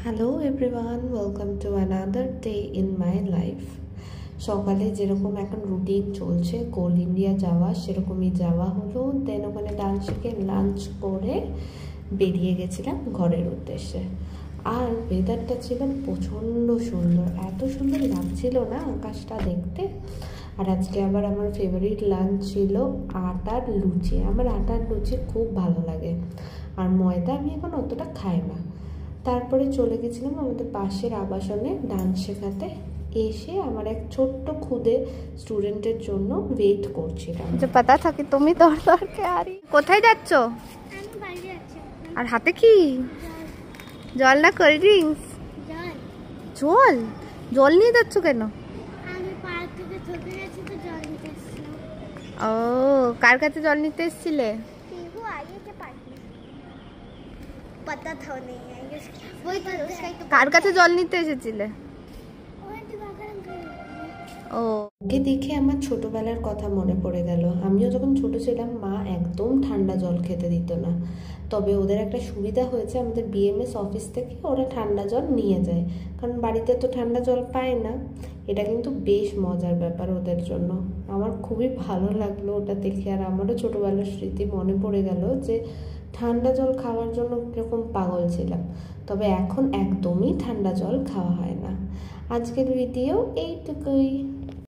Hello everyone, welcome to another day in my life. সকালে যেরকম এখন রুটিন চলছে কোল ইন্ডিয়া যাওয়া, সেরকমই যাওয়া হলো। দেন ওখানে ডান্স শিখে লাঞ্চ করে বেরিয়ে গেছিলাম ঘরের উদ্দেশ্যে। আর ওয়েদারটা ছিল প্রচণ্ড সুন্দর, এত সুন্দর লাগছিল না আকাশটা দেখতে। আর আজকে আবার আমার ফেভারিট লাঞ্চ ছিল আটার লুচি। আমার আটার লুচি খুব ভালো লাগে, আর ময়দা আমি এখন অতটা খাই না। তারপরে চলে গেছিলাম আমাদের পাশের আবাসনে ডান্স শেখাতে। এসে আমার এক ছোট্ট খুদে স্টুডেন্টের জন্য ওয়েট করছিলাম। যে পাতা থাকে তুমি দরকে আরি কোথায় যাচ্ছ? আর হাতে কি জল না কোল্ড ড্রিঙ্কস? জল জল নিয়ে যাচ্ছ কেন? ও, কার কাছে জল নিতে এসেছিলে? কার কাছে জল নিতে এসেছিলে? ও, ওকে দেখে আমার ছোটবেলার কথা মনে পড়ে গেল। আমিও যখন ছোট ছিলাম মা একদম ঠান্ডা জল খেতে দিত না। তবে ওদের একটা সুবিধা হয়েছে, আমাদের বিএমএস অফিস থেকে ওরা ঠান্ডা জল নিয়ে যায়, কারণ বাড়িতে তো ঠান্ডা জল পায় না। এটা কিন্তু বেশ মজার ব্যাপার ওদের জন্য। আমার খুবই ভালো লাগলো ওটা দেখে, আর আমারও ছোটবেলার স্মৃতি মনে পড়ে গেল যে ঠান্ডা জল খাওয়ার জন্য কীরকম পাগল ছিলাম। তবে এখন একদমই ঠান্ডা জল খাওয়া হয় না। আজকের ভিডিও এইটুকুই।